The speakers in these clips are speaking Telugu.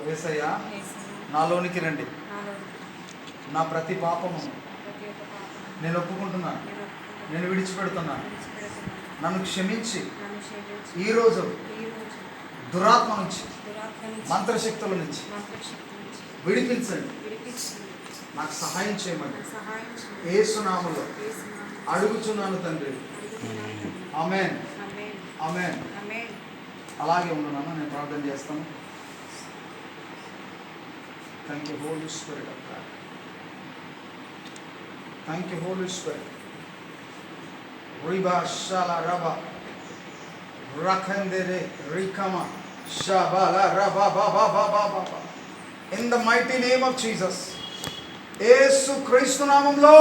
యేసయ్యా నాలోనికి రండి, నా ప్రతి పాపము నేను ఒప్పుకుంటున్నాను, నేను విడిచిపెడుతున్నాను. నన్ను క్షమించి ఈరోజు దురాత్మ నుంచి, మంత్రశక్తుల నుంచి విడిపించండి. నాకు సహాయం చేయమని యేసు నామములో అడుగుచున్నాను తండ్రి. ఆమేన్, ఆమేన్. అలాగే ఉన్నాను, నేను ప్రార్థన చేస్తాను. Thank you Holy Spirit of God. Thank you Holy Spirit. రిబా షాలా రబా రఖందెరే రికమా షాబాలా రబా బాబా బాబా బాబా. In the mighty name of Jesus, Yesu Kristu నామములో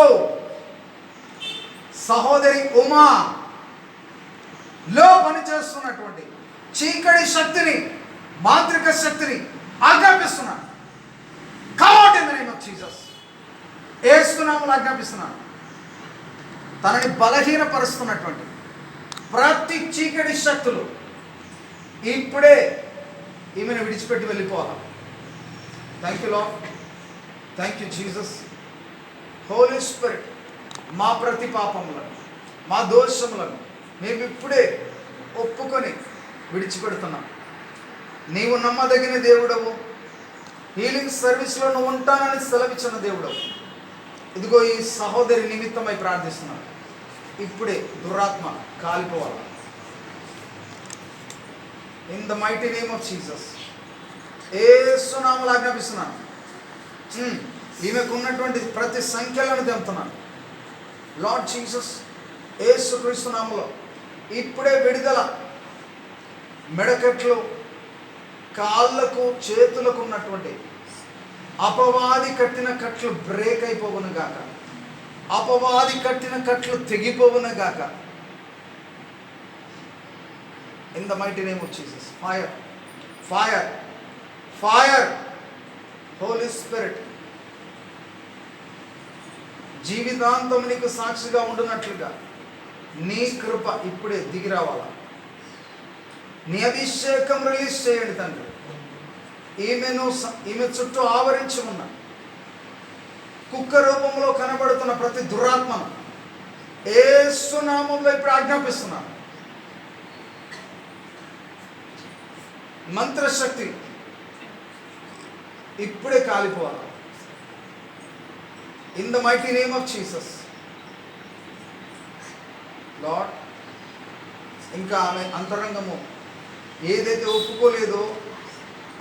సహోదరి ఉమా లో పనిచేస్తున్నటువంటి చీకటి శక్తిని, మాంత్రిక శక్తిని ఆజ్ఞాపిస్తున్నాను. Come out in the name of Jesus. Yesu నామములో ఆజ్ఞాపిస్తున్నాను. తనని బలహీనపరుస్తున్నటువంటి ప్రతి చీకటి శక్తులు ఇప్పుడే ఈమెను విడిచిపెట్టి వెళ్ళిపోవాలి. Thank you Lord, thank you Jesus. Holy Spirit, మా ప్రతి పాపములను, మా దోషములను మేము ఇప్పుడే ఒప్పుకొని విడిచిపెడుతున్నాం. నీవు నమ్మదగిన దేవుడవు, హీలింగ్ సర్వీస్లో నువ్వు ఉంటానని సెలవిచ్చిన దేవుడవు. ఇదిగో ఈ సహోదరి నిమిత్తమై ప్రార్థిస్తున్నాను. ఇప్పుడే దురాత్మ కాలిపోవాలి. In the mighty name of Jesus, Yesu నామములో ఆజ్ఞాపిస్తున్నాను. ఈమెకు ఉన్నటువంటి ప్రతి సంఖ్యలను తెంపుతున్నాను. లార్డ్ జీసస్, యేసు క్రీస్తు నామములో ఇప్పుడే విడుదల. మెడకట్లు, కాళ్ళకు, చేతులకు ఉన్నటువంటి అపవాది కట్టిన కట్లు బ్రేక్ అయిపోవును గాక. అపవాది కట్టిన కట్లు తెగిపోవును గాక. In the mighty name of Jesus, fire, fire, fire. Holy Spirit, జీవితాంతం నీకు సాక్షిగా ఉండునట్లుగా నీ కృప ఇప్పుడే దిగి రావాలా. నీ అభిషేకం రిలీజ్ చేయండి తండ్రి. ఈమె చుట్టూ ఆవరించి ఉన్న కుక్క రూపంలో కనబడుతున్న ప్రతి దురాత్మను యేసు నామములో ఇప్పుడు ఆజ్ఞాపిస్తున్నాను. మంత్రశక్తి ఇప్పుడే కాలిపోవాలి. In the mighty name of Jesus. Lord, ఇంకా ఆమె అంతరంగము ఏదైతే ఒప్పుకోలేదో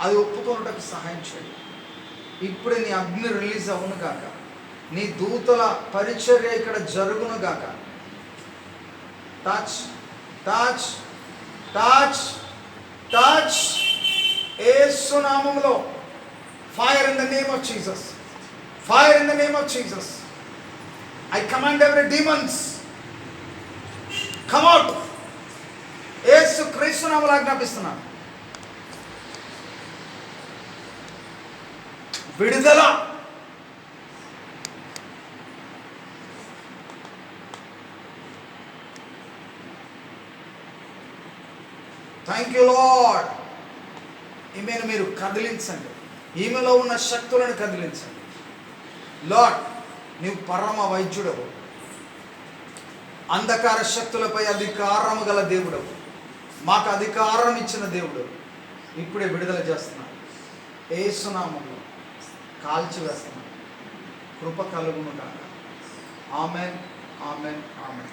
అది ఒప్పుకోవడానికి సహాయం చేయండి. ఇప్పుడే నీ అగ్ని రిలీజ్ అవును గాక. నీ దూతల పరిచర్య ఇక్కడ జరుగును గాక. Touch, touch, touch, touch. Yesu నామములో fire in the name of Jesus. Fire in the name of Jesus. I command every demons, come out. యేసు క్రీస్తు నామములో ఆజ్ఞాపిస్తున్నాను. విడుదల. Thank you lord. ఈమెను మీరు కదిలించండి. ఈమెలో ఉన్న శక్తులను కదిలించండి. లార్డ్, నీవు పరమ వైద్యుడవు, అంధకార శక్తులపై అధికారము గల దేవుడవు, మాకు అధికారం ఇచ్చిన దేవుడు. ఇప్పుడే విడుదల చేస్తున్నాను. యేసు నామములో కాల్చివేస్తున్నాను. కృప కలుగును గాక. ఆమేన్, ఆమేన్, ఆమేన్.